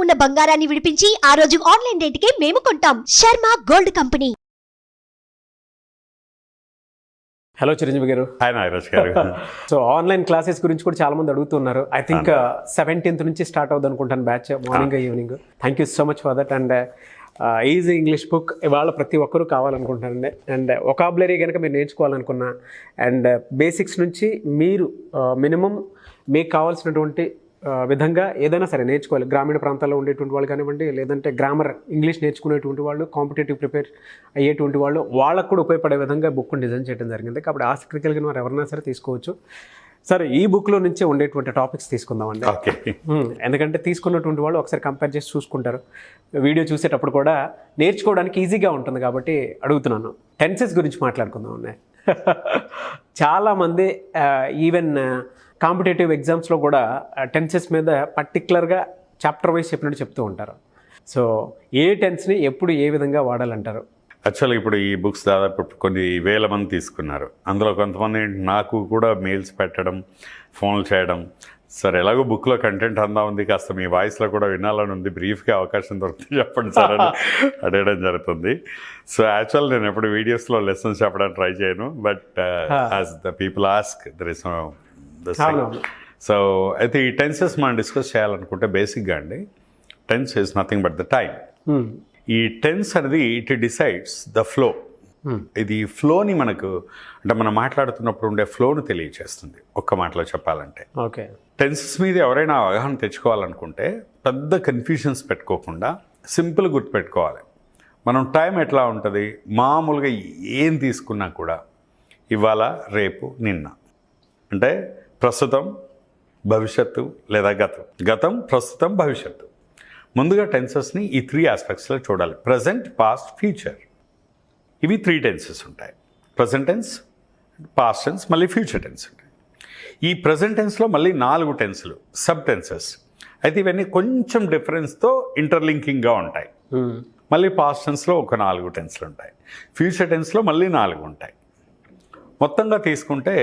ఉన్న బంగారాన్ని విడిపించి ఆ రోజు ఆన్లైన్ రేటుకే మేము కొంటాం. Sharma gold company. Hello Chiranjeevi గారు. హాయ్ నాగరాజ్ గారు. సో ఆన్లైన్ క్లాసెస్ గురించి కూడా చాలా మంది అడుగుతున్నారు. ఐ థింక్ 17th నుంచి స్టార్ట్ అవుతుంది అనుకుంటాను batch, morning evening. Thank you so much for that. And easy English book ఇవాళ ప్రతి ఒక్కరూ కావాలనుకుంటారండి. అండ్ ఒకాబులరీ కనుక మీరు నేర్చుకోవాలనుకున్నా అండ్ బేసిక్స్ నుంచి మీరు మినిమం మీకు కావాల్సినటువంటి విధంగా ఏదైనా సరే నేర్చుకోవాలి. గ్రామీణ ప్రాంతాల్లో ఉండేటువంటి వాళ్ళు కానివ్వండి, లేదంటే గ్రామర్ ఇంగ్లీష్ నేర్చుకునేటువంటి వాళ్ళు, కాంపిటేటివ్ ప్రిపేర్ అయ్యేటువంటి వాళ్ళు, వాళ్ళకు కూడా ఉపయోగపడే విధంగా బుక్ డిజైన్ చేయడం జరిగింది. కాబట్టి ఆసక్తి కలిగిన వారు ఎవరైనా సరే తీసుకోవచ్చు. సరే, ఈ బుక్లో నుంచే ఉండేటువంటి టాపిక్స్ తీసుకుందామండి. ఓకే. ఎందుకంటే తీసుకున్నటువంటి వాళ్ళు ఒకసారి కంపేర్ చేసి చూసుకుంటారు. వీడియో చూసేటప్పుడు కూడా నేర్చుకోవడానికి ఈజీగా ఉంటుంది కాబట్టి అడుగుతున్నాను. టెన్సెస్ గురించి మాట్లాడుకుందామండి. చాలామంది ఈవెన్ కాంపిటేటివ్ ఎగ్జామ్స్లో కూడా టెన్సెస్ మీద పర్టికులర్గా చాప్టర్ వైజ్ చెప్పినట్టు చెప్తూ ఉంటారు. సో ఏ టెన్స్ని ఎప్పుడు ఏ విధంగా వాడాలంటారు? యాక్చువల్గా ఇప్పుడు ఈ బుక్స్ దాదాపు కొన్ని వేల మంది తీసుకున్నారు. అందులో కొంతమంది నాకు కూడా మెయిల్స్ పెట్టడం, ఫోన్లు చేయడం, సార్ ఎలాగో బుక్లో కంటెంట్ అందా ఉంది, కాస్త మీ వాయిస్లో కూడా వినాలని ఉంది, బ్రీఫ్గా అవకాశం దొరుకుతుంది చెప్పండి సార్ అని అడగడం జరుగుతుంది. సో యాక్చువల్ నేను ఎప్పుడు వీడియోస్లో లెసన్స్ చెప్పడానికి ట్రై చేయను, but as the people ask there is so అయితే ఈ టెన్సెస్ మనం డిస్కస్ చేయాలనుకుంటే బేసిక్గా అండి, tense is nothing but the time. ఈ టెన్స్ అనేది ఇట్ డిసైడ్స్ ద ఫ్లో. ఇది ఫ్లోని మనకు అంటే మనం మాట్లాడుతున్నప్పుడు ఉండే ఫ్లోను తెలియచేస్తుంది. ఒక్క మాటలో చెప్పాలంటే ఓకే. టెన్సెస్ మీద ఎవరైనా అవగాహన తెచ్చుకోవాలనుకుంటే పెద్ద కన్ఫ్యూజన్స్ పెట్టుకోకుండా సింపుల్ గుర్తుపెట్టుకోవాలి. మనం టైం ఎట్లా ఉంటుంది, మామూలుగా ఏం తీసుకున్నా కూడా ఇవాళ, రేపు, నిన్న, అంటే ప్రస్తుతం, భవిష్యత్తు లేదా గతం. గతం, ప్రస్తుతం, భవిష్యత్తు. ముందుగా టెన్సెస్ని ఈ 3 ఆస్పెక్ట్స్లో చూడాలి. Present, past, future. ఇవి 3 టెన్సెస్ ఉంటాయి. ప్రజెంట్ టెన్స్, పాస్ట్ టెన్స్, మళ్ళీ ఫ్యూచర్ టెన్స్ ఉంటాయి. ఈ ప్రజెంట్ టెన్స్లో మళ్ళీ 4 టెన్సులు, సబ్ టెన్సెస్. అయితే ఇవన్నీ కొంచెం డిఫరెన్స్తో ఇంటర్లింకింగ్గా ఉంటాయి. మళ్ళీ పాస్ట్ టెన్స్లో ఒక 4 టెన్సులు ఉంటాయి. ఫ్యూచర్ టెన్స్లో మళ్ళీ 4 ఉంటాయి. మొత్తంగా తీసుకుంటే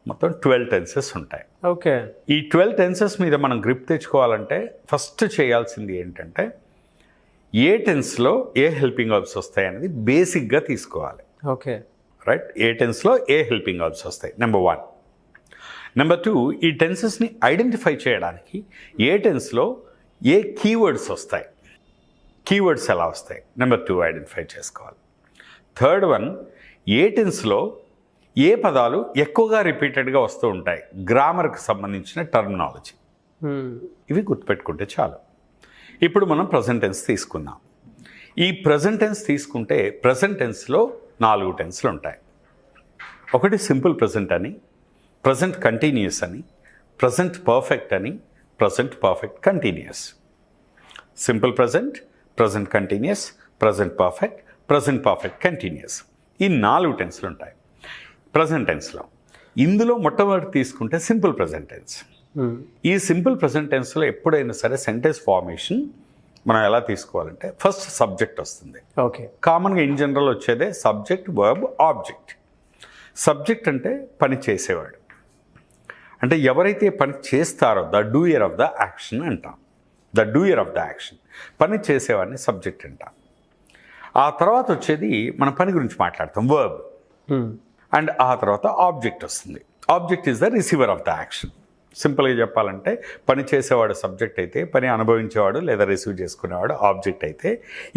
మొత్తం 12 టెన్సెస్ ఉంటాయి. ఓకే. ఈ 12 టెన్సెస్ మీద మనం గ్రిప్ తెచ్చుకోవాలంటే ఫస్ట్ చేయాల్సింది ఏంటంటే ఏ టెన్స్లో ఏ హెల్పింగ్ వర్బ్స్ వస్తాయి అనేది బేసిక్గా తీసుకోవాలి. ఓకే. రైట్. ఏ టెన్స్లో ఏ హెల్పింగ్ వర్బ్స్ వస్తాయి, నెంబర్ 1. నెంబర్ 2, ఈ టెన్సెస్ని ఐడెంటిఫై చేయడానికి ఏ టెన్స్లో ఏ కీవర్డ్స్ వస్తాయి, కీవర్డ్స్ ఎలా వస్తాయి, నెంబర్ 2 ఐడెంటిఫై చేసుకోవాలి. థర్డ్ వన్, ఏ టెన్స్లో ఏ పదాలు ఎక్కువగా రిపీటెడ్గా వస్తూ ఉంటాయి, గ్రామర్కి సంబంధించిన టర్మినాలజీ. ఇవి గుర్తుపెట్టుకుంటే చాలు. ఇప్పుడు మనం ప్రజెంట్ టెన్స్ తీసుకుందాం. ఈ ప్రజెంట్ టెన్స్ తీసుకుంటే ప్రజెంట్ టెన్స్లో 4 టెన్స్లు ఉంటాయి. ఒకటి సింపుల్ ప్రజెంట్ అని, ప్రజెంట్ కంటిన్యూస్ అని, ప్రజెంట్ పర్ఫెక్ట్ అని, present perfect continuous. Simple present, present continuous, present perfect, present perfect continuous. ఈ 4 టెన్స్లు ఉంటాయి ప్రజెంట్ టెన్స్లో. ఇందులో మొట్టమొదటి తీసుకుంటే సింపుల్ ప్రజెంట్ టెన్స్. ఈ సింపుల్ ప్రజెంట్ టెన్స్లో ఎప్పుడైనా సరే సెంటెన్స్ ఫార్మేషన్ మనం ఎలా తీసుకోవాలంటే ఫస్ట్ సబ్జెక్ట్ వస్తుంది. ఓకే. కామన్గా ఇన్ జనరల్ వచ్చేదే సబ్జెక్ట్, వర్బ్, ఆబ్జెక్ట్. సబ్జెక్ట్ అంటే పని చేసేవాడు, అంటే ఎవరైతే పని చేస్తారో the doer of the action అంటాం. The doer of the action, పని చేసేవాడిని సబ్జెక్ట్ అంటాం. ఆ తర్వాత వచ్చేది మన పని గురించి మాట్లాడతాం, వర్బ్. అండ్ ఆ తర్వాత ఆబ్జెక్ట్ వస్తుంది. Object is the receiver of the action. సింపుల్గా చెప్పాలంటే పని చేసేవాడు సబ్జెక్ట్ అయితే, పని అనుభవించేవాడు లేదా రిసీవ్ చేసుకునేవాడు ఆబ్జెక్ట్ అయితే,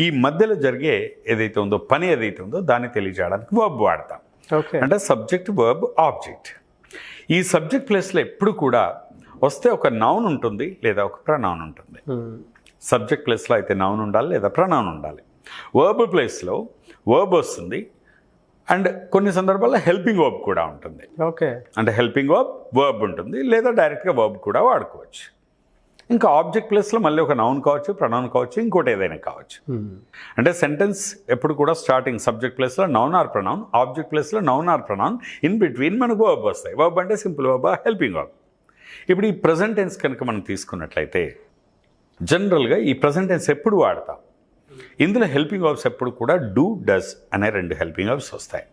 ఈ మధ్యలో జరిగే ఏదైతే ఉందో, పని ఏదైతే ఉందో దాన్ని తెలియజేయడానికి వర్బ్ వాడతాం. అంటే సబ్జెక్ట్, వర్బ్, ఆబ్జెక్ట్. ఈ సబ్జెక్ట్ ప్లేస్లో ఎప్పుడు కూడా వస్తే ఒక నౌన్ ఉంటుంది లేదా ఒక ప్రనౌన్ ఉంటుంది. సబ్జెక్ట్ ప్లేస్లో అయితే నౌన్ ఉండాలి లేదా ప్రనౌన్ ఉండాలి. వర్బ్ ప్లేస్లో వర్బ్ వస్తుంది అండ్ కొన్ని సందర్భాల్లో హెల్పింగ్ వర్బ్ కూడా ఉంటుంది. ఓకే. అంటే హెల్పింగ్ వర్బ్ ఉంటుంది లేదా డైరెక్ట్గా వర్బ్ కూడా వాడుకోవచ్చు. ఇంకా ఆబ్జెక్ట్ ప్లేస్లో మళ్ళీ ఒక నౌన్ కావచ్చు, ప్రనౌన్ కావచ్చు, ఇంకోటి ఏదైనా కావచ్చు. అంటే సెంటెన్స్ ఎప్పుడు కూడా స్టార్టింగ్ సబ్జెక్ట్ ప్లేస్లో నౌన్ ఆర్ ప్రనౌన్, ఆబ్జెక్ట్ ప్లేస్లో noun are pronoun, in between మనకు వర్బ్ వస్తాయి. వర్బ్ అంటే సింపుల్ వర్బ్, హెల్పింగ్ వర్బ్. ఇప్పుడు ఈ ప్రజెంట్ టెన్స్ కనుక మనం తీసుకున్నట్లయితే జనరల్గా ఈ ప్రజెంట్ టెన్స్ ఎప్పుడు వాడతాం, ఇందులో హెల్పింగ్ వర్బ్స్ ఎప్పుడు కూడా డూ, డస్ అనే 2 హెల్పింగ్ వర్బ్స్ వస్తాయి.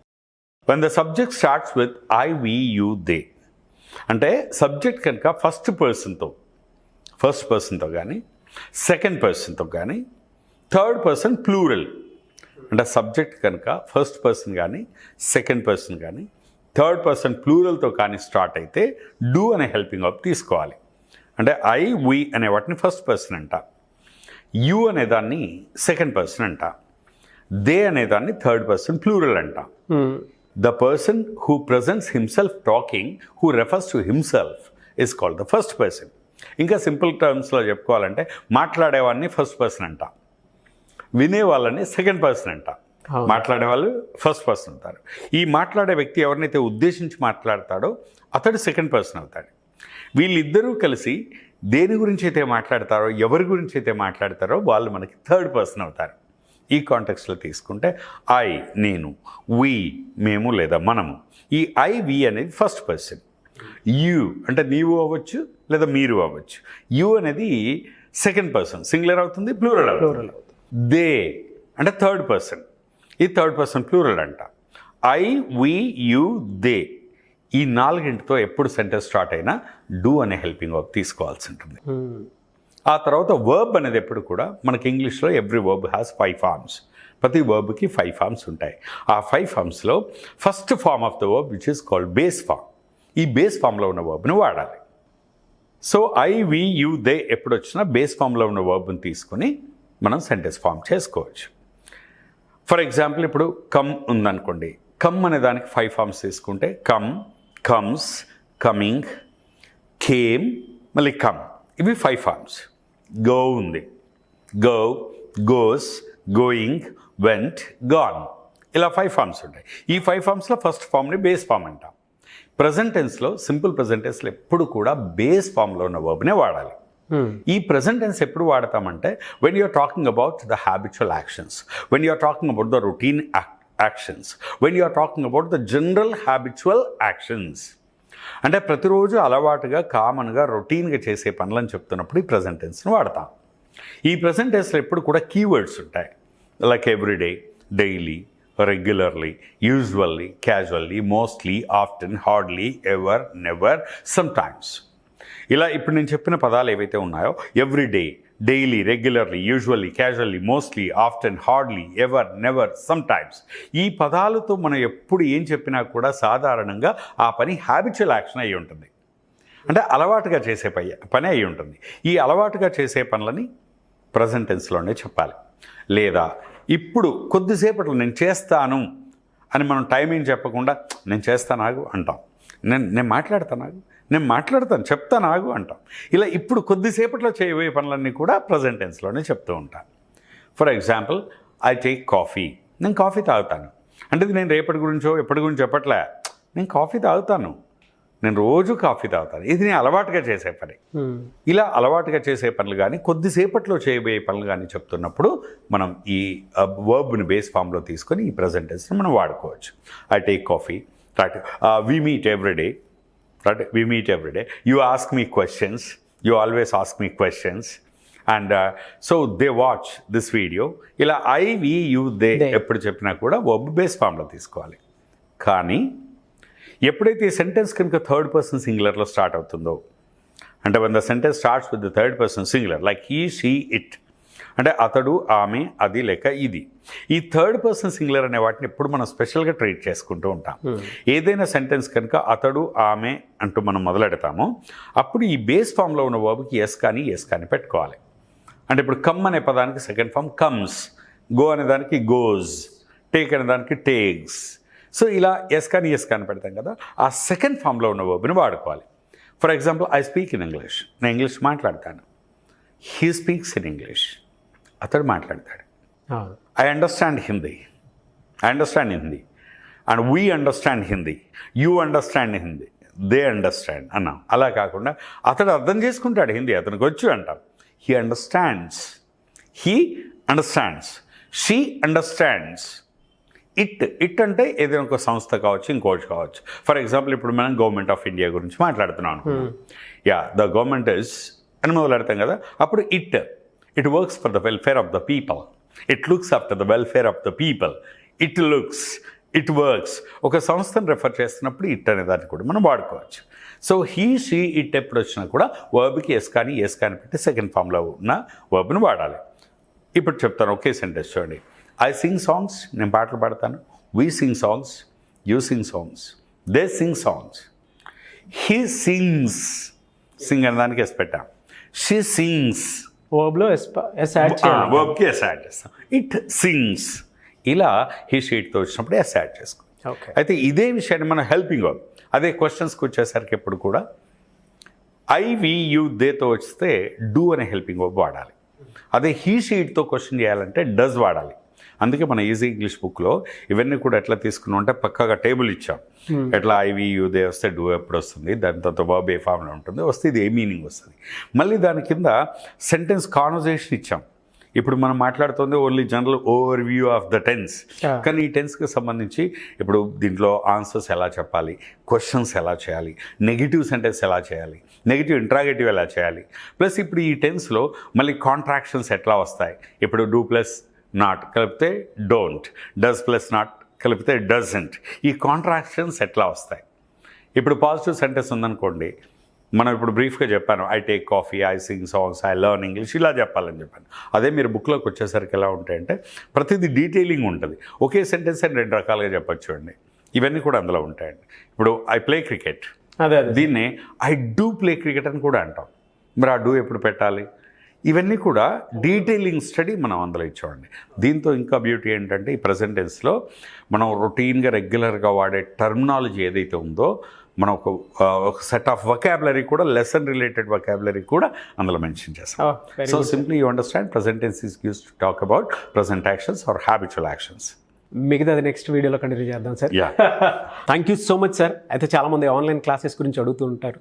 when the subject starts with I, we, you, they, అంటే సబ్జెక్ట్ కనుక ఫస్ట్ పర్సన్తో కానీ సెకండ్ పర్సన్తో కానీ, థర్డ్ పర్సన్ ప్లూరల్ అంటే సబ్జెక్ట్ కనుక ఫస్ట్ పర్సన్ కానీ సెకండ్ పర్సన్ కానీ థర్డ్ పర్సన్ ప్లూరల్తో కానీ స్టార్ట్ అయితే డూ అనే హెల్పింగ్ వర్బ్ తీసుకోవాలి. అంటే ఐ, వి అనే వాటిని ఫస్ట్ పర్సన్ అంట, యూ అనే దాన్ని సెకండ్ పర్సన్ అంట, దే అనే దాన్ని థర్డ్ పర్సన్ ప్లూరల్ అంట. The person who presents himself talking, who refers to himself, is called the first person. ఇంకా సింపుల్ టర్మ్స్లో చెప్పుకోవాలంటే మాట్లాడేవాడిని ఫస్ట్ పర్సన్ అంట, వినేవాళ్ళని సెకండ్ పర్సన్ అంట, మాట్లాడేవాళ్ళు ఫస్ట్ పర్సన్ అవుతారు. ఈ మాట్లాడే వ్యక్తి ఎవరినైతే ఉద్దేశించి మాట్లాడతాడో అతడు సెకండ్ పర్సన్ అవుతాడు. వీళ్ళిద్దరూ కలిసి దేని గురించి అయితే మాట్లాడతారో, ఎవరి గురించి అయితే మాట్లాడతారో వాళ్ళు మనకి థర్డ్ పర్సన్ అవుతారు. ఈ కాంటెక్స్లో తీసుకుంటే ఐ నేను, వి మేము లేదా మనము, ఈ ఐ వి అనేది ఫస్ట్ పర్సన్, యూ అంటే నీవు అవ్వచ్చు లేదా మీరు అవ్వచ్చు, యూ అనేది సెకండ్ పర్సన్ సింగులర్ అవుతుంది, ప్లూరల్ అవుతుంది, దే అంటే థర్డ్ పర్సన్, ఈ థర్డ్ పర్సన్ ప్లూరల్ అంట. ఐ, వి, యూ, దే ఈ నాలుగింటితో ఎప్పుడు సెంటెన్స్ స్టార్ట్ అయినా డూ అనే హెల్పింగ్ వర్బ్ తీసుకోవాల్సి ఉంటుంది. ఆ తర్వాత వర్బ్ అనేది ఎప్పుడు కూడా మనకి ఇంగ్లీష్లో ఎవ్రీ వర్బ్ హ్యాస్ 5 ఫార్మ్స్. ప్రతి వర్బ్కి 5 ఫార్మ్స్ ఉంటాయి. ఆ 5 ఫార్మ్స్లో first form of the verb which is called base form. ఈ బేస్ ఫామ్లో ఉన్న వర్బ్ని వాడాలి. So I, we, you, they ఎప్పుడు వచ్చినా బేస్ ఫామ్లో ఉన్న వర్బ్ని తీసుకొని మనం సెంటెన్స్ ఫామ్ చేసుకోవచ్చు. ఫర్ ఎగ్జాంపుల్ ఇప్పుడు కమ్ ఉందనుకోండి, కమ్ అనే దానికి 5 ఫార్మ్స్ తీసుకుంటే కమ్, కమ్స్, కమింగ్, కేమ్, మళ్ళీ కమ్, ఇవి 5 ఫార్మ్స్. గో ఉంది, go, goes, going, went, gone, ఇలా 5 ఫార్మ్స్ ఉంటాయి. ఈ 5 ఫార్మ్స్లో ఫస్ట్ ఫామ్ని బేస్ ఫామ్ అంటాం. ప్రజెంట్ టెన్స్లో సింపుల్ ప్రజెంట్ టెన్స్లో ఎప్పుడు కూడా బేస్ ఫామ్లో ఉన్న వర్బ్నే వాడాలి. ఈ ప్రజెంట్ టెన్స్ ఎప్పుడు వాడతామంటే when you're talking about the habitual actions, when you're talking about the routine actions, when you're talking about the general habitual actions. అంటే ప్రతిరోజు అలవాటుగా కామన్గా రొటీన్గా చేసే పనులని చెప్తున్నప్పుడు ఈ ప్రజెంట్ టెన్స్ని వాడతాం. ఈ ప్రజెంట్ టెన్స్లో ఎప్పుడు కూడా కీవర్డ్స్ ఉంటాయి. Like everyday, daily, regularly, usually, casually, mostly, often, hardly, ever, never, sometimes. ఇలా ఇప్పుడు నేను చెప్పిన పదాలు ఏవైతే ఉన్నాయో everyday, daily, regularly, usually, casually, mostly, often, hardly, ever, never, sometimes, ఈ పదాలతో మనం ఎప్పుడు ఏం చెప్పినా కూడా సాధారణంగా ఆ పని హ్యాబిచువల్ యాక్షన్ అయి ఉంటుంది. అంటే అలవాటుగా చేసే పని అయి ఉంటుంది. ఈ అలవాటుగా చేసే పనులని ప్రజెంట్ టెన్స్లోనే చెప్పాలి. లేదా ఇప్పుడు కొద్దిసేపట్లో నేను చేస్తాను అని మనం టైమింగ్ చెప్పకుండా నేను చేస్తానాగు అంటాం, నేను మాట్లాడతాను చెప్తానాగు అంటాం. ఇలా ఇప్పుడు కొద్దిసేపట్లో చేయబోయే పనులన్నీ కూడా ప్రజెంట్ టెన్స్లోనే చెప్తూ ఉంటాను. For example I take coffee, నేను కాఫీ తాగుతాను అంటే ఇది నేను రేపటి గురించో ఎప్పటి గురించి చెప్పట్లే, నేను కాఫీ తాగుతాను, నేను రోజు కాఫీ తాగుతాను, ఇది నేను అలవాటుగా చేసే పని. ఇలా అలవాటుగా చేసే పనులు కానీ కొద్దిసేపట్లో చేయబోయే పనులు కానీ చెప్తున్నప్పుడు మనం ఈ వర్బ్ని బేస్ ఫామ్లో తీసుకొని ఈ ప్రజెంట్ టెన్స్ని మనం వాడుకోవచ్చు. I take coffee, we meet every day, we meet every day, you ask me questions, you always ask me questions, and so they watch this video. ఇలా ఐ, వి, యూ, దే ఎప్పుడు చెప్పినా కూడా వర్బ్ బేస్ ఫామ్లో తీసుకోవాలి. కానీ ఎప్పుడైతే sentence కనుక third person సింగులర్లో start అవుతుందో, అంటే when the sentence starts with the third person singular like he, she, it, అంటే అతడు, ఆమె, అది లేక ఇది, ఈ థర్డ్ పర్సన్ సింగులర్ అనే వాటిని ఎప్పుడు మనం స్పెషల్గా ట్రీట్ చేసుకుంటూ ఉంటాం. ఏదైనా సెంటెన్స్ కనుక అతడు, ఆమె అంటూ మనం మొదలెడతామో అప్పుడు ఈ బేస్ ఫామ్లో ఉన్న వర్బ్కి ఎస్ కానీ పెట్టుకోవాలి. అంటే ఇప్పుడు కమ్ అనే పదానికి సెకండ్ ఫామ్ కమ్స్, గో అనే దానికి గోస్, టేక్ అనే దానికి టేక్స్. సో ఇలా ఎస్ కానీ పెడతాం కదా, ఆ సెకండ్ ఫామ్లో ఉన్న వర్బ్ని వాడుకోవాలి. For example I speak in English, నేను ఇంగ్లీష్ మాట్లాడతాను. హీ స్పీక్స్ ఇన్ ఇంగ్లీష్, అతడు మాట్లాడతాడు. I understand Hindi and we understand Hindi, you understand Hindi, they understand అన్నాం. అలా కాకుండా అతడు అర్థం చేసుకుంటాడు హిందీ, అతనికి వచ్చు అంటాం. He understands, she understands. It అంటే ఏదైనా ఒక సంస్థ కావచ్చు, ఇంకోటి కావచ్చు. ఫర్ ఎగ్జాంపుల్ ఇప్పుడు మనం గవర్నమెంట్ ఆఫ్ ఇండియా గురించి మాట్లాడుతున్నాం అనుకున్నాం. ద గవర్నమెంట్ ఇస్ అని మొదలెడతాం కదా, అప్పుడు it works for the welfare of the people, it looks after the welfare of the people, it works. ఒక సంస్థను రెఫర్ చేస్తున్నప్పుడు ఇట్ అనే దాన్ని కూడా మనం వాడుకోవచ్చు. సో హీ షీ ఇట్ ఎప్పుడు వచ్చినా కూడా వర్బ్కి ఎస్ కానీ పెట్టి సెకండ్ ఫామ్లో ఉన్న వర్బ్ని వాడాలి. ఇప్పుడు చెప్తాను ఒకే సెంటెన్స్ చూడండి. ఐ సింగ్ సాంగ్స్, నేను పాటలు పాడతాను. We sing songs, you sing songs, they sing songs. He sings, sing అనే దానికి ఎస్ పెట్టాం. షీ సింగ్స్, వర్బ్లో ఎస్ యాడ్ చేయాలి. వర్బ్కి ఎస్ యాడ్ చేస్తాం. ఇట్ సింగ్స్, ఇలా హీ షీట్తో వచ్చినప్పుడు ఎస్ యాడ్ చేసుకో. ఓకే. అయితే ఇదే విషయాన్ని మనం హెల్పింగ్ వర్బ్, అదే క్వశ్చన్స్కి వచ్చేసరికి ఎప్పుడు కూడా ఐ వి యూ దేతో వస్తే డూ అనే హెల్పింగ్ వర్బ్ వాడాలి. అదే హీ షీట్తో క్వశ్చన్ చేయాలంటే డస్ వాడాలి. అందుకే మన ఈజీ ఇంగ్లీష్ బుక్లో ఇవన్నీ కూడా ఎట్లా తీసుకున్నాం అంటే పక్కాగా టేబుల్ ఇచ్చాం. ఎట్లా ఐవి యూదే వస్తే డూ ఎప్పుడు వస్తుంది, దాని తర్వాత వర్బ్ ఏ ఫామ్లో ఉంటుంది, వస్తే ఇది ఏ మీనింగ్ వస్తుంది. మళ్ళీ దాని కింద సెంటెన్స్ కాన్వర్జేషన్ ఇచ్చాం. ఇప్పుడు మనం మాట్లాడుతుంది only general overview of the tense, కానీ ఈ టెన్స్కి సంబంధించి ఇప్పుడు దీంట్లో ఆన్సర్స్ ఎలా చెప్పాలి, క్వశ్చన్స్ ఎలా చేయాలి, నెగిటివ్ సెంటెన్స్ ఎలా చేయాలి, నెగిటివ్ ఇంట్రాగేటివ్ ఎలా చేయాలి, ప్లస్ ఇప్పుడు ఈ టెన్స్లో మళ్ళీ కాంట్రాక్షన్స్ ఎట్లా వస్తాయి. ఇప్పుడు డూ ప్లస్ నాట్ కలిపితే డోంట్, డస్ ప్లస్ నాట్ కలిపితే డజంట్, ఈ కాంట్రాక్షన్స్ ఎట్లా వస్తాయి. ఇప్పుడు పాజిటివ్ సెంటెన్స్ ఉందనుకోండి, మనం ఇప్పుడు బ్రీఫ్గా చెప్పాను, I take coffee, I sing songs, I learn English, ఇలా చెప్పాలని చెప్పాను. అదే మీరు బుక్లోకి వచ్చేసరికి ఎలా ఉంటాయంటే ప్రతిదీ డీటెయిలింగ్ ఉంటుంది. ఒకే సెంటెన్స్ అని 2 రకాలుగా చెప్పచ్చు అండి. ఇవన్నీ కూడా అందులో ఉంటాయండి. ఇప్పుడు ఐ ప్లే క్రికెట్, అదే దీన్నే ఐ డూ ప్లే క్రికెట్ అని కూడా అంటాం. మరి ఆ డూ ఎప్పుడు పెట్టాలి, ఇవన్నీ కూడా డీటెయిలింగ్ స్టడీ మనం అందులో ఇచ్చామండి. దీంతో ఇంకా బ్యూటీ ఏంటంటే ఈ ప్రజెంట్ టెన్స్లో మనం రొటీన్గా రెగ్యులర్గా వాడే టర్మినాలజీ ఏదైతే ఉందో మనం ఒక సెట్ ఆఫ్ వొకాబులరీ కూడా, లెసన్ రిలేటెడ్ వొకాబులరీ కూడా అందులో మెన్షన్ చేస్తాం. So simply you understand present tense is used to talk about present actions or habitual actions. మిగతా అది నెక్స్ట్ వీడియోలో కంటిన్యూ చేద్దాం sir. Thank you so much sir. అయితే చాలామంది ఆన్లైన్ క్లాసెస్ గురించి అడుగుతూ ఉంటారు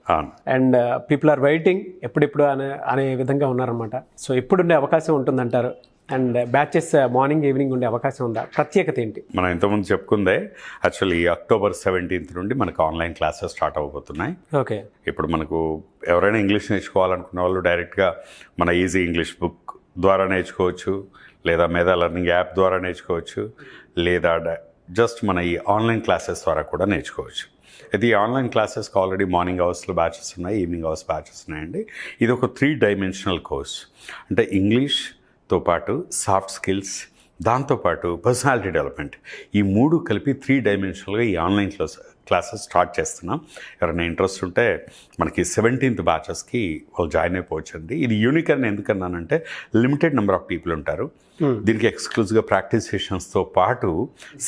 అండ్ పీపుల్ ఆర్ వెయిటింగ్ ఎప్పుడెప్పుడు అనే విధంగా ఉన్నారనమాట. సో ఎప్పుడుండే అవకాశం ఉంటుందంటారు అండ్ బ్యాచెస్ మార్నింగ్ ఈవినింగ్ ఉండే అవకాశం ఉందా? ప్రత్యేకత ఏంటి? మనం ఇంతకుముందు చెప్పుకుందే యాక్చువల్లీ October 17th నుండి మనకు ఆన్లైన్ క్లాసెస్ స్టార్ట్ అవబోతున్నాయి. ఓకే. ఇప్పుడు మనకు ఎవరైనా ఇంగ్లీష్ నేర్చుకోవాలనుకున్న వాళ్ళు డైరెక్ట్గా మన ఈజీ ఇంగ్లీష్ బుక్ ద్వారా నేర్చుకోవచ్చు, లేదా మేధా లెర్నింగ్ యాప్ ద్వారా నేర్చుకోవచ్చు, లేదా జస్ట్ మన ఈ ఆన్లైన్ క్లాసెస్ ద్వారా కూడా నేర్చుకోవచ్చు. అయితే ఈ ఆన్లైన్ క్లాసెస్కి ఆల్రెడీ మార్నింగ్ అవర్స్లో బ్యాచెస్ ఉన్నాయి, ఈవినింగ్ అవర్స్ బ్యాచెస్ ఉన్నాయండి. ఇది ఒక 3 డైమెన్షనల్ కోర్స్. అంటే ఇంగ్లీష్తో పాటు సాఫ్ట్ స్కిల్స్, దాంతోపాటు పర్సనాలిటీ డెవలప్మెంట్, ఈ 3 కలిపి 3 డైమెన్షనల్గా ఈ ఆన్లైన్ క్లాసెస్ స్టార్ట్ చేస్తున్నాం. ఎవరైనా ఇంట్రెస్ట్ ఉంటే మనకి 17th బ్యాచెస్కి వాళ్ళు జాయిన్ అయిపోవచ్చు అండి. ఇది యూనిక్ అని ఎందుకన్నానంటే లిమిటెడ్ నెంబర్ ఆఫ్ పీపుల్ ఉంటారు. దీనికి ఎక్స్క్లూజివ్గా ప్రాక్టీస్ సెషన్స్తో పాటు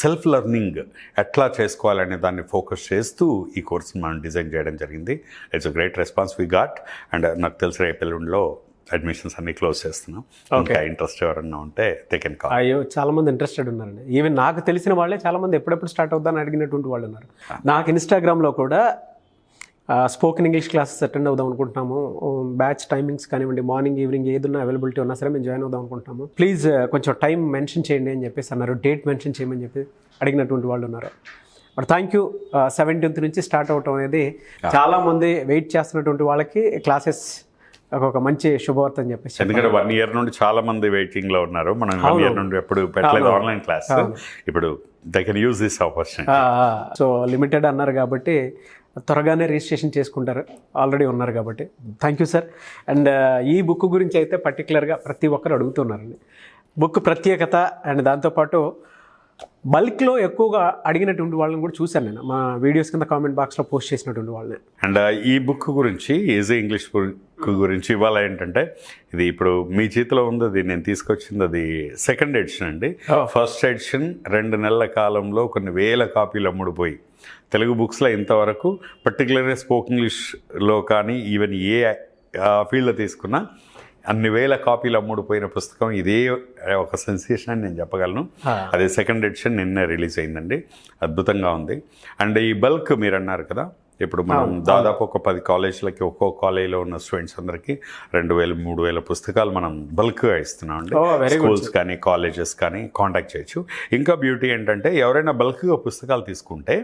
సెల్ఫ్ లెర్నింగ్ ఎట్లా చేసుకోవాలనే దాన్ని ఫోకస్ చేస్తూ ఈ కోర్సుని మనం డిజైన్ చేయడం జరిగింది. It's a great response we got and నాకు తెలిసి రేపు ఎల్లుండిలో అడ్మిషన్స్ అన్ని క్లోజ్ చేస్తున్నాం. ఇంకా ఇంట్రెస్ట్ ఎవరన్నా ఉంటే దే కెన్ కాల్. అయ్యో, చాలా మంది ఇంట్రెస్టెడ్ ఉన్నారండి. ఈవెన్ నాకు తెలిసిన వాళ్ళే చాలా మంది ఎప్పుడెప్పుడు స్టార్ట్ అవుతారని అడిగినటువంటి వాళ్ళు ఉన్నారు. నాకు ఇన్స్టాగ్రామ్లో కూడా స్పోకెన్ ఇంగ్లీష్ క్లాసెస్ అటెండ్ అవుదాం అనుకుంటున్నాము, బ్యాచ్ టైమింగ్స్ కానివ్వండి, మార్నింగ్ ఈవినింగ్ ఏదన్నా అవైలబిలిటీ ఉన్నా సరే మేము జాయిన్ అవుదాం అనుకుంటున్నాము, ప్లీజ్ కొంచెం టైం మెన్షన్ చేయండి అని చెప్పేసి అన్నారు, డేట్ మెన్షన్ చేయమని చెప్పి అడిగినటువంటి వాళ్ళు ఉన్నారు. But thank you. 17th నుంచి స్టార్ట్ అవటం అనేది చాలామంది వెయిట్ చేస్తున్నటువంటి వాళ్ళకి క్లాసెస్ ఒక మంచి శుభవార్త అని చెప్పేసి. ఎందుకంటే 1 year నుండి చాలా మంది వెయిటింగ్ లో ఉన్నారు. మనం 1 year నుండి ఎప్పుడు పెట్టలేదు ఆన్లైన్ క్లాస్. ఇప్పుడు they can use this opportunity. So limited అన్నారు కాబట్టి త్వరగానే రిజిస్ట్రేషన్ చేసుకుంటారు, ఆల్రెడీ ఉన్నారు కాబట్టి. Thank you sir. అండ్ ఈ బుక్ గురించి అయితే పర్టికులర్గా ప్రతి ఒక్కరు అడుగుతున్నారండి. బుక్ ప్రత్యేకత అండ్ దాంతోపాటు బల్క్లో ఎక్కువగా అడిగినటువంటి వాళ్ళని కూడా చూశాను నేను మా వీడియోస్ కింద కామెంట్ బాక్స్లో పోస్ట్ చేసినటువంటి వాళ్ళని. అండ్ ఈ బుక్ గురించి, ఈజీ ఇంగ్లీష్ బుక్ గురించి ఇవాళ ఏంటంటే ఇది ఇప్పుడు మీ చేతిలో ఉంది, అది నేను తీసుకొచ్చింది, అది 2nd ఎడిషన్ అండి. ఫస్ట్ ఎడిషన్ 2 నెలల కాలంలో కొన్ని వేల కాపీలు అమ్ముడుపోయి తెలుగు బుక్స్లో ఇంతవరకు పర్టికులర్గా స్పోకెన్ ఇంగ్లీష్లో కానీ ఈవెన్ ఏ ఫీల్డ్లో తీసుకున్నా అన్ని వేల కాపీలు అమ్ముడుపోయిన పుస్తకం ఇదే ఒక సెన్సేషన్ అని నేను చెప్పగలను. అదే 2nd ఎడిషన్ నిన్నే రిలీజ్ అయిందండి. అద్భుతంగా ఉంది. అండ్ ఈ బల్క్ మీరు అన్నారు కదా, ఇప్పుడు మనం దాదాపు ఒక 10 కాలేజీలకి ఒక్కో కాలేజీలో ఉన్న స్టూడెంట్స్ అందరికీ 2000-3000 పుస్తకాలు మనం బల్క్గా ఇస్తున్నాం అండి. స్కూల్స్ కానీ కాలేజెస్ కానీ కాంటాక్ట్ చేయొచ్చు. ఇంకా బ్యూటీ ఏంటంటే ఎవరైనా బల్క్గా పుస్తకాలు తీసుకుంటే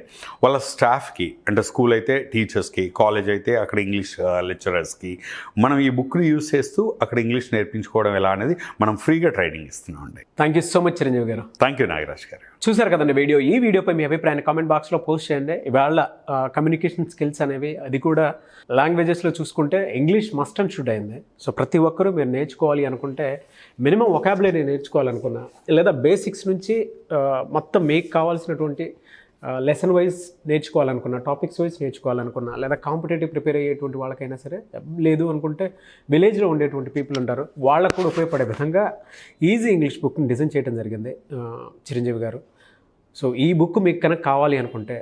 వాళ్ళ స్టాఫ్కి, అంటే స్కూల్ అయితే టీచర్స్కి, కాలేజ్ అయితే అక్కడ ఇంగ్లీష్ లెక్చరర్స్కి మనం ఈ బుక్ని యూజ్ చేస్తూ అక్కడ ఇంగ్లీష్ నేర్పించుకోవడం ఎలా అనేది మనం ఫ్రీగా ట్రైనింగ్ ఇస్తున్నాం అండి. Thank you so much Chiranjeevi గారు. థ్యాంక్ యూ నాగరాజ్ గారు. చూసారు కదండి వీడియో. ఈ వీడియోపై మీ అభిప్రాయాన్ని కామెంట్ బాక్స్లో పోస్ట్ చేయండి. ఇవాళ కమ్యూనికేషన్ కమ్యూనికేషన్ స్కిల్స్ అనేవి, అది కూడా లాంగ్వేజెస్లో చూసుకుంటే ఇంగ్లీష్ మస్ట్ అండ్ షుడ్ అయింది. సో ప్రతి ఒక్కరూ మీరు నేర్చుకోవాలి అనుకుంటే మినిమం వొకాబులరీ నేర్చుకోవాలనుకున్నా, లేదా బేసిక్స్ నుంచి మొత్తం మీకు కావాల్సినటువంటి లెసన్ వైజ్ నేర్చుకోవాలనుకున్నా, టాపిక్స్ వైజ్ నేర్చుకోవాలనుకున్నా, లేదా కాంపిటేటివ్ ప్రిపేర్ అయ్యేటువంటి వాళ్ళకైనా సరే, లేదు అనుకుంటే విలేజ్లో ఉండేటువంటి పీపుల్ ఉంటారు, వాళ్ళకు కూడా ఉపయోగపడే విధంగా ఈజీ ఇంగ్లీష్ బుక్ని డిజైన్ చేయడం జరిగింది చిరంజీవి గారు. సో ఈ బుక్ మీకు కనుక కావాలి అనుకుంటే,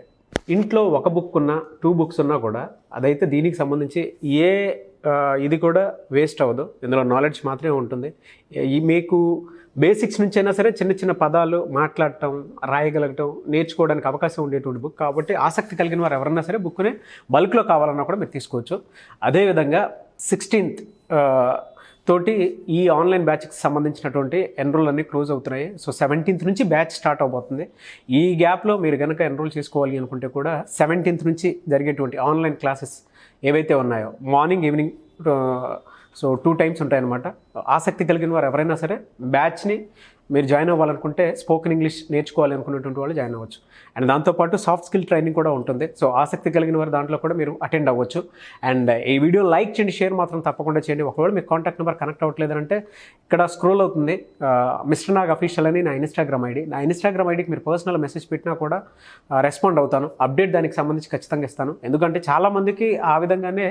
ఇంట్లో ఒక బుక్ ఉన్నా 2 బుక్స్ ఉన్నా కూడా అదైతే దీనికి సంబంధించి ఇది కూడా వేస్ట్ అవ్వదు. ఇందులో నాలెడ్జ్ మాత్రమే ఉంటుంది. మీకు బేసిక్స్ నుంచి అయినా సరే చిన్న చిన్న పదాలు మాట్లాడటం, రాయగలగటం, నేర్చుకోవడానికి అవకాశం ఉండేటువంటి బుక్ కాబట్టి ఆసక్తి కలిగిన వారు ఎవరన్నా సరే బుక్ని బల్క్లో కావాలన్నా కూడా మీరు తీసుకోవచ్చు. అదేవిధంగా 16th తోటి ఈ ఆన్లైన్ బ్యాచ్కి సంబంధించినటువంటి ఎన్రోల్ అన్నీ క్లోజ్ అవుతున్నాయి. సో 17th నుంచి బ్యాచ్ స్టార్ట్ అవబోతుంది. ఈ గ్యాప్లో మీరు కనుక ఎన్రోల్ చేసుకోవాలి అనుకుంటే కూడా 17th నుంచి జరిగేటువంటి ఆన్లైన్ క్లాసెస్ ఏవైతే ఉన్నాయో మార్నింగ్ ఈవినింగ్ సో 2 టైమ్స్ ఉంటాయన్నమాట. ఆసక్తి కలిగిన వారు ఎవరైనా సరే బ్యాచ్ని మీరు జాయిన్ అవ్వాలనుకుంటే స్పోకెన్ ఇంగ్లీష్ నేర్చుకోవాలి అనుకున్నటువంటి వాళ్ళు జాయిన్ అవ్వచ్చు. అండ్ దాంతోపాటు సాఫ్ట్ స్కిల్ ట్రైనింగ్ కూడా ఉంటుంది. సో ఆసక్తి కలిగిన వారు దాంట్లో కూడా మీరు అటెండ్ అవ్వచ్చు. అండ్ ఈ వీడియో లైక్ చేయండి, షేర్ మాత్రం తప్పకుండా చేయండి. ఒకవేళ మీకు కాంటాక్ట్ నెంబర్ కనెక్ట్ అవ్వట్లేదంటే ఇక్కడ స్క్రోల్ అవుతుంది మిస్టర్ నాగ్ అఫీషియల్ అని నా ఇన్స్టాగ్రామ్ ఐడి. నా ఇన్స్టాగ్రామ్ ఐడికి మీరు పర్సనల్ మెసేజ్ పెట్టినా కూడా రెస్పాండ్ అవుతాను. అప్డేట్ దానికి సంబంధించి ఖచ్చితంగా ఇస్తాను. ఎందుకంటే చాలామందికి ఆ విధంగానే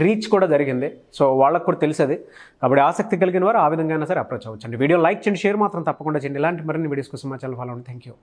రీచ్ కూడా జరిగింది. సో వాళ్ళకు కూడా తెలిసేది. కాబట్టి ఆసక్తి కలిగిన వారు ఆ విధంగా అయినా సరే అప్రోచ్ అవ్వచ్చు. అండి వీడియో లైక్ చేయండి, షేర్ మాత్రం తప్పకుండా చేయండి. ఇలాంటి మరిన్ని వీడియోస్ కోసం మా ఛానల్ ఫాలో అవ్వండి. Thank you.